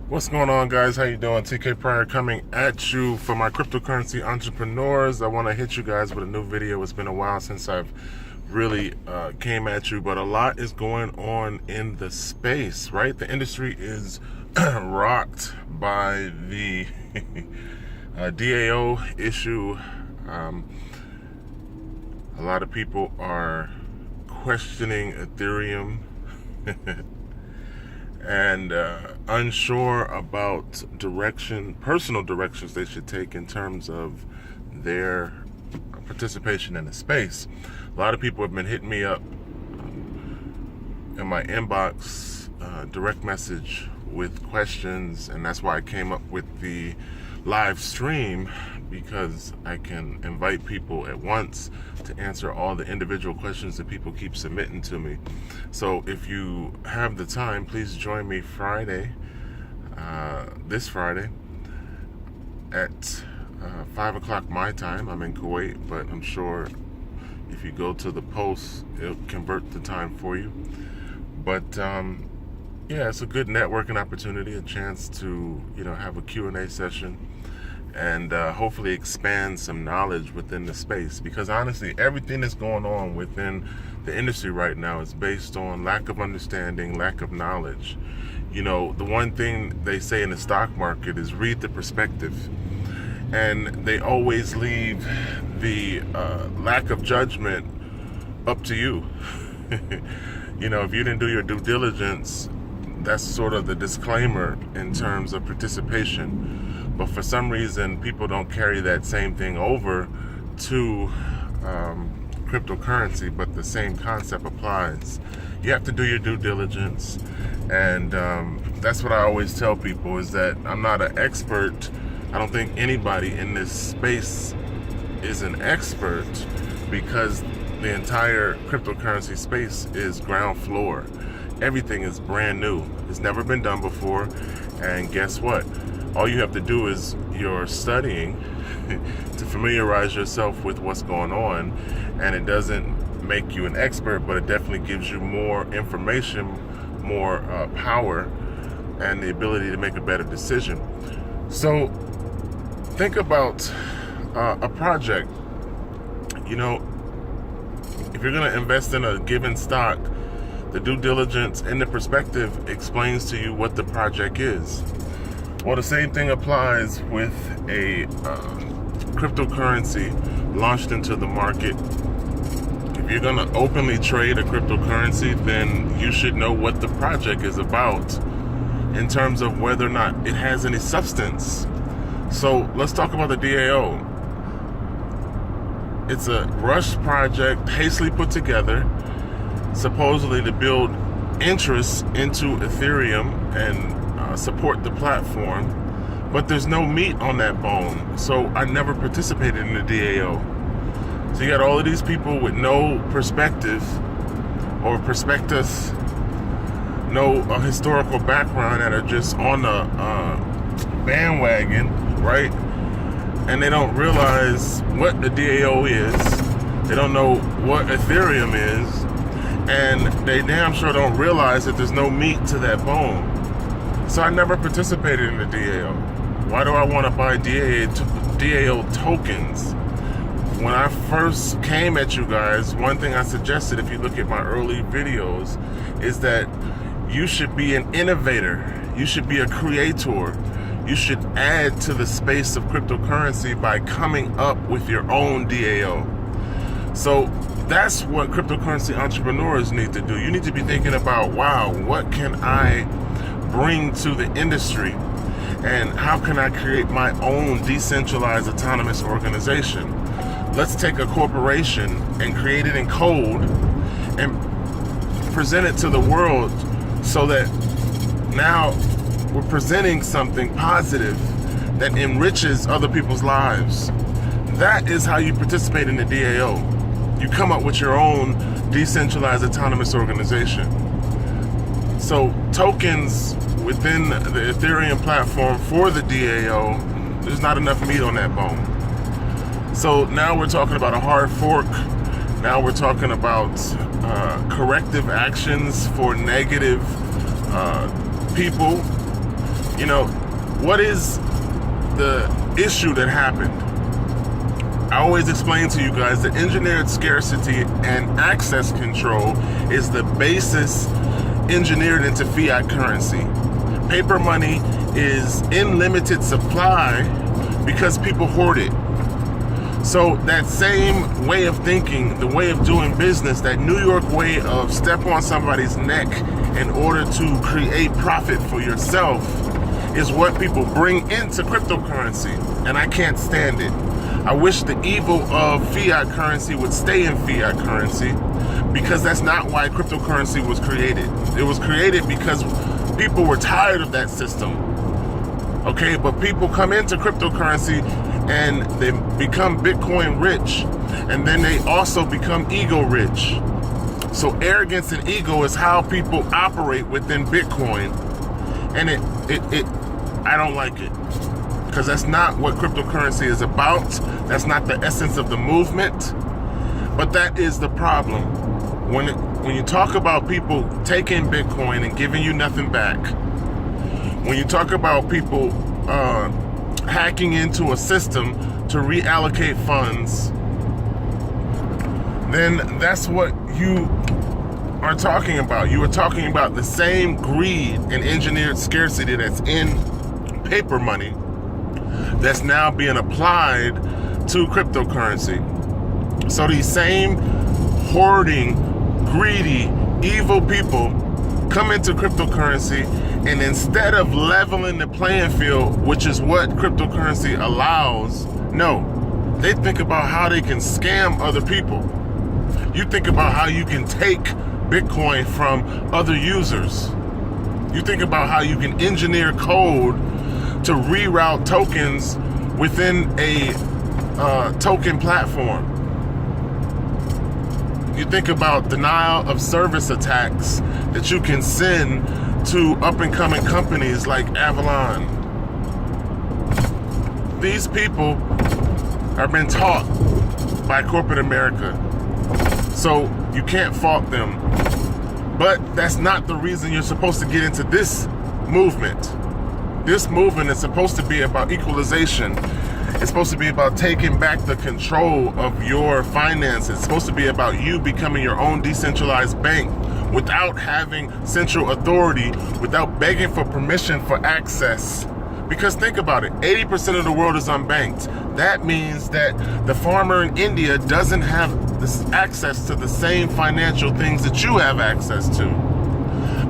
What's going on, guys? How you doing? TK Pryor coming at you for my cryptocurrency entrepreneurs. I want to hit you guys with a new video. It's been a while since I've really came at you, but a lot is going on in the space, right? The industry is rocked by the DAO issue. A lot of people are questioning Ethereum and unsure about personal directions they should take in terms of their participation in the space. A lot of people have been hitting me up in my inbox, direct message with questions, and that's why I came up with the live stream, because I can invite people at once to answer all the individual questions that people keep submitting to me. So if you have the time, please join me Friday, this Friday at 5 o'clock my time. I'm in Kuwait, but I'm sure if you go to the post, it'll convert the time for you. But yeah, it's a good networking opportunity, a chance to have a Q&A session and hopefully expand some knowledge within the space, because honestly, everything that's going on within the industry right now is based on lack of understanding, lack of knowledge. The one thing they say in the stock market is read the perspective, and they always leave the lack of judgment up to you. If you didn't do your due diligence, that's sort of the disclaimer in terms of participation. But for some reason, people don't carry that same thing over to cryptocurrency, but the same concept applies. You have to do your due diligence, and that's what I always tell people, is that I'm not an expert. I don't think anybody in this space is an expert, because the entire cryptocurrency space is ground floor. Everything is brand new. It's never been done before, and guess what? All you have to do is you're studying to familiarize yourself with what's going on, and it doesn't make you an expert, but it definitely gives you more information, more power, and the ability to make a better decision. So think about a project. If you're going to invest in a given stock, the due diligence and the perspective explains to you what the project is. Well, the same thing applies with a cryptocurrency launched into the market. If you're going to openly trade a cryptocurrency, then you should know what the project is about in terms of whether or not it has any substance. So let's talk about the DAO. It's a rush project, hastily put together, supposedly to build interest into Ethereum and support the platform, but there's no meat on that bone. So I never participated in the DAO. So you got all of these people with no perspective or prospectus, no historical background, that are just on the bandwagon, right? And they don't realize what the DAO is. They don't know what Ethereum is, and they damn sure don't realize that there's no meat to that bone. So I never participated in the DAO. Why do I want to buy DAO tokens? When I first came at you guys, one thing I suggested, if you look at my early videos, is that you should be an innovator. You should be a creator. You should add to the space of cryptocurrency by coming up with your own DAO. So that's what cryptocurrency entrepreneurs need to do. You need to be thinking about, wow, what can I bring to the industry, and how can I create my own decentralized autonomous organization? Let's take a corporation and create it in code and present it to the world, so that now we're presenting something positive that enriches other people's lives. That is how you participate in the DAO. You come up with your own decentralized autonomous organization. So tokens within the Ethereum platform for the DAO, there's not enough meat on that bone. So now we're talking about a hard fork. Now we're talking about corrective actions for negative people You know, what is the issue that happened? I always explain to you guys that engineered scarcity and access control is the basis engineered into fiat currency. Paper money is in limited supply because people hoard it. So that same way of thinking, the way of doing business, that New York way of step on somebody's neck in order to create profit for yourself is what people bring into cryptocurrency, and I can't stand it. I wish the evil of fiat currency would stay in fiat currency, because that's not why cryptocurrency was created. It was created because people were tired of that system. Okay, but people come into cryptocurrency and they become Bitcoin rich, and then they also become ego rich. So arrogance and ego is how people operate within Bitcoin, and I don't like it, because that's not what cryptocurrency is about. That's not the essence of the movement. But that is the problem. When you talk about people taking Bitcoin and giving you nothing back, when you talk about people hacking into a system to reallocate funds, then that's what you are talking about. You are talking about the same greed and engineered scarcity that's in paper money that's now being applied to cryptocurrency. So these same hoarding, greedy, evil people come into cryptocurrency, and instead of leveling the playing field, which is what cryptocurrency allows, no, they think about how they can scam other people. You think about how you can take Bitcoin from other users. You think about how you can engineer code to reroute tokens within a token platform. You think about denial of service attacks that you can send to up-and-coming companies like Avalon. These people have been taught by corporate America, so you can't fault them. But that's not the reason you're supposed to get into this movement. This movement is supposed to be about equalization. It's supposed to be about taking back the control of your finances. It's supposed to be about you becoming your own decentralized bank without having central authority, without begging for permission for access. Because think about it, 80% of the world is unbanked. That means that the farmer in India doesn't have this access to the same financial things that you have access to.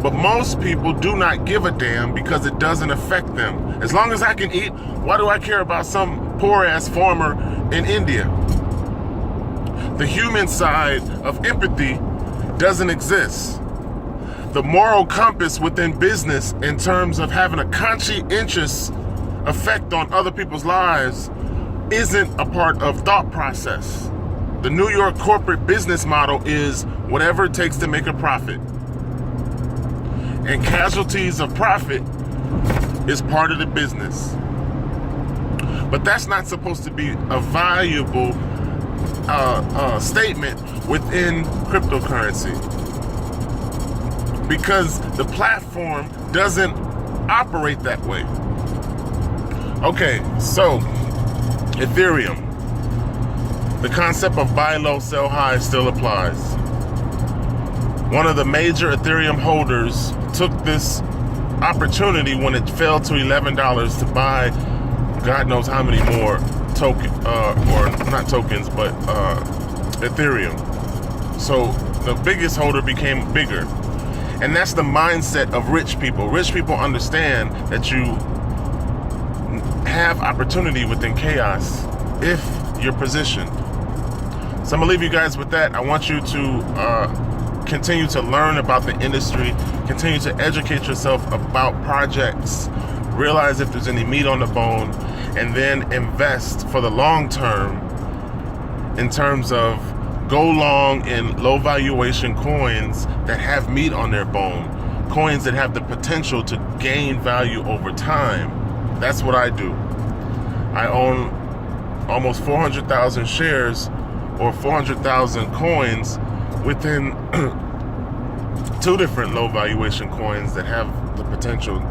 But most people do not give a damn because it doesn't affect them. As long as I can eat, why do I care about some poor-ass farmer in India? The human side of empathy doesn't exist. The moral compass within business in terms of having a conscientious effect on other people's lives isn't a part of thought process. The New York corporate business model is whatever it takes to make a profit. And casualties of profit is part of the business. But that's not supposed to be a valuable statement within cryptocurrency, because the platform doesn't operate that way. Okay, so Ethereum, the concept of buy low, sell high still applies. One of the major Ethereum holders took this opportunity when it fell to $11 to buy God knows how many more Ethereum. So the biggest holder became bigger. And that's the mindset of rich people. Rich people understand that you have opportunity within chaos if you're positioned. So I'm gonna leave you guys with that. I want you to continue to learn about the industry, continue to educate yourself about projects, realize if there's any meat on the bone, and then invest for the long term in terms of go long in low valuation coins that have meat on their bone, coins that have the potential to gain value over time. That's what I do. I own almost 400,000 shares or 400,000 coins within two different low valuation coins that have the potential